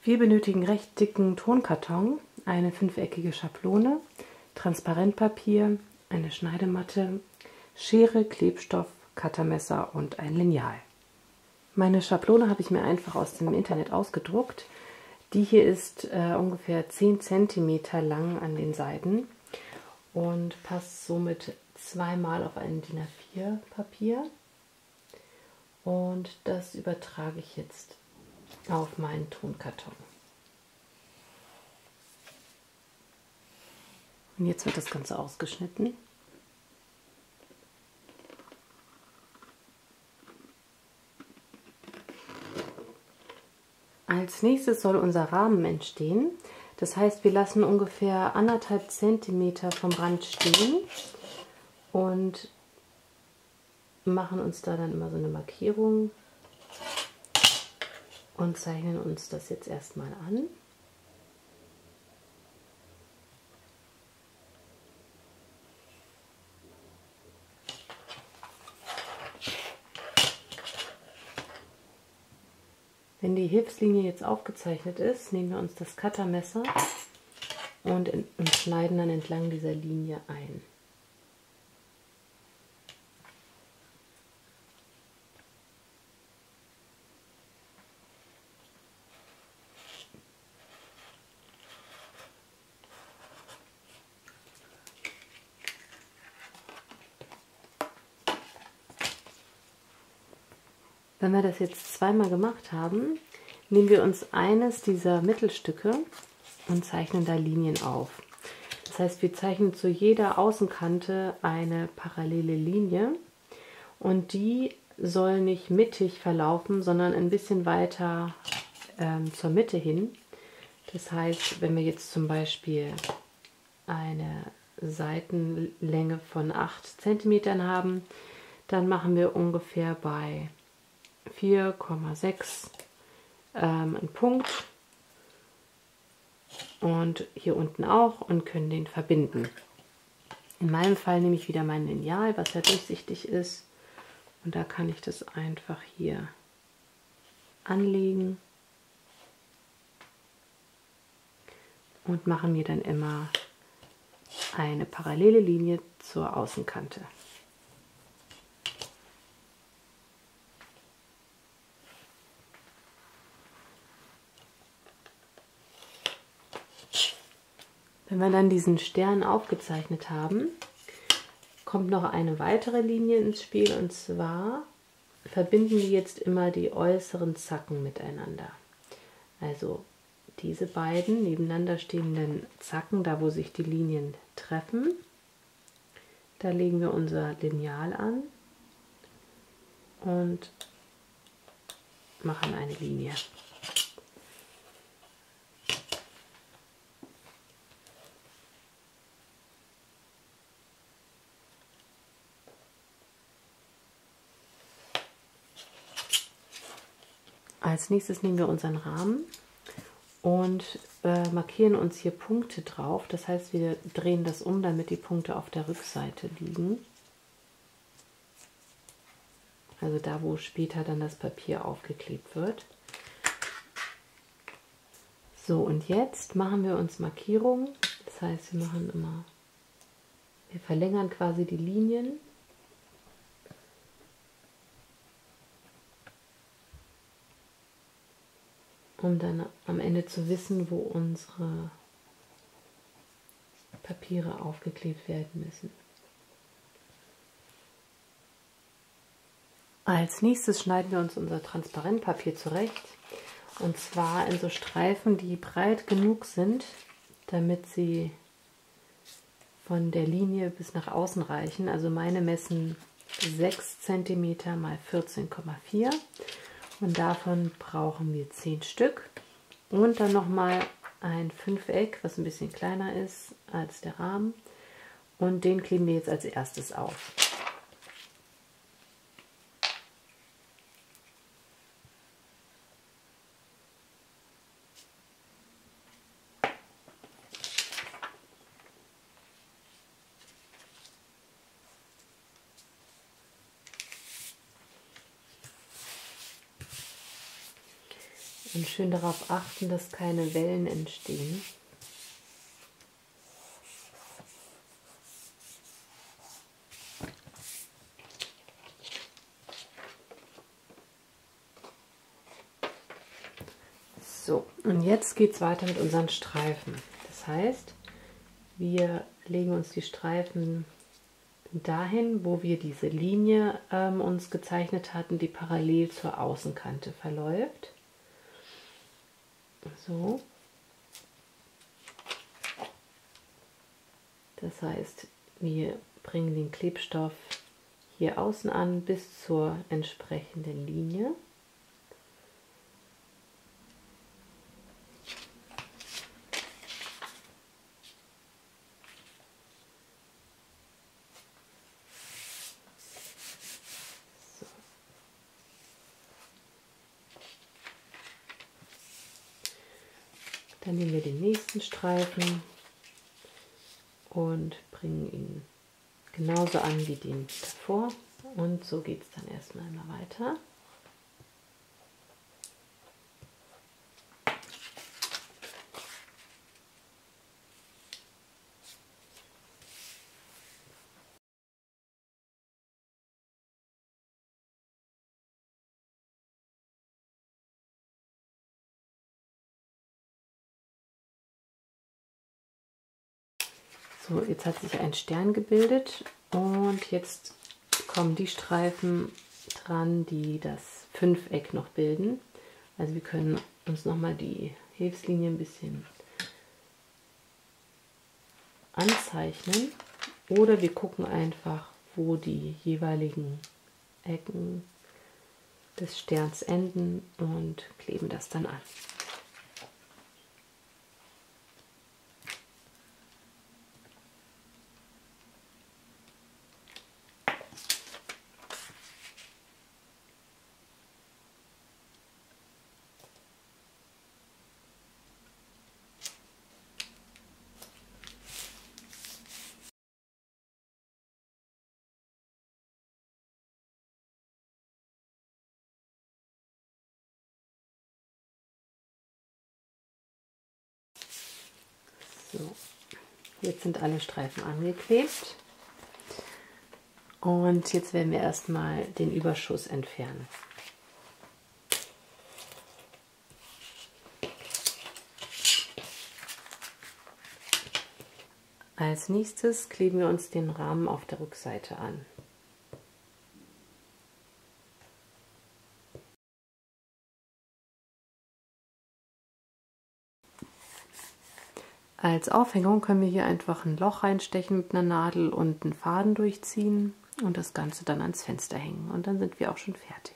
Wir benötigen recht dicken Tonkarton, eine 5-eckige Schablone, Transparentpapier, eine Schneidematte, Schere, Klebstoff, Cuttermesser und ein Lineal. Meine Schablone habe ich mir einfach aus dem Internet ausgedruckt. Die hier ist ungefähr 10 cm lang an den Seiten und passt somit zweimal auf ein DIN A4 Papier. Und das übertrage ich jetzt auf meinen Tonkarton. Und jetzt wird das Ganze ausgeschnitten. Als nächstes soll unser Rahmen entstehen. Das heißt, wir lassen ungefähr 1,5 cm vom Rand stehen und machen uns da dann immer so eine Markierung und zeichnen uns das jetzt erstmal an. Wenn die Hilfslinie jetzt aufgezeichnet ist, nehmen wir uns das Cuttermesser und schneiden dann entlang dieser Linie ein. Wenn wir das jetzt zweimal gemacht haben, nehmen wir uns eines dieser Mittelstücke und zeichnen da Linien auf. Das heißt, wir zeichnen zu jeder Außenkante eine parallele Linie und die soll nicht mittig verlaufen, sondern ein bisschen weiter zur Mitte hin. Das heißt, wenn wir jetzt zum Beispiel eine Seitenlänge von 8 cm haben, dann machen wir ungefähr bei 4,6 einen Punkt und hier unten auch und können den verbinden. In meinem Fall nehme ich wieder mein Lineal, was ja durchsichtig ist, und da kann ich das einfach hier anlegen und mache mir dann immer eine parallele Linie zur Außenkante. Wenn wir dann diesen Stern aufgezeichnet haben, kommt noch eine weitere Linie ins Spiel, und zwar verbinden wir jetzt immer die äußeren Zacken miteinander. Also diese beiden nebeneinander stehenden Zacken, da wo sich die Linien treffen, da legen wir unser Lineal an und machen eine Linie. Als nächstes nehmen wir unseren Rahmen und markieren uns hier Punkte drauf. Das heißt, wir drehen das um, damit die Punkte auf der Rückseite liegen. Also da, wo später dann das Papier aufgeklebt wird. So, und jetzt machen wir uns Markierungen. Das heißt, wir verlängern quasi die Linien. Um dann am Ende zu wissen, wo unsere Papiere aufgeklebt werden müssen. Als nächstes schneiden wir uns unser Transparentpapier zurecht, und zwar in so Streifen, die breit genug sind, damit sie von der Linie bis nach außen reichen. Also meine messen 6 cm mal 14,4 und davon brauchen wir 10 Stück. Und dann nochmal ein 5-Eck, was ein bisschen kleiner ist als der Rahmen, und den kleben wir jetzt als erstes auf. Und schön darauf achten, dass keine Wellen entstehen. So, und jetzt geht es weiter mit unseren Streifen. Das heißt, wir legen uns die Streifen dahin, wo wir diese Linie uns gezeichnet hatten, die parallel zur Außenkante verläuft. So. Das heißt, wir bringen den Klebstoff hier außen an bis zur entsprechenden Linie. Dann nehmen wir den nächsten Streifen und bringen ihn genauso an wie den davor. Und so geht es dann erstmal immer weiter. So, jetzt hat sich ein Stern gebildet und jetzt kommen die Streifen dran, die das Fünfeck noch bilden. Also wir können uns nochmal die Hilfslinie ein bisschen anzeichnen oder wir gucken einfach, wo die jeweiligen Ecken des Sterns enden und kleben das dann an. So, jetzt sind alle Streifen angeklebt und jetzt werden wir erstmal den Überschuss entfernen. Als nächstes kleben wir uns den Rahmen auf der Rückseite an. Als Aufhängung können wir hier einfach ein Loch reinstechen mit einer Nadel und einen Faden durchziehen und das Ganze dann ans Fenster hängen. Und dann sind wir auch schon fertig.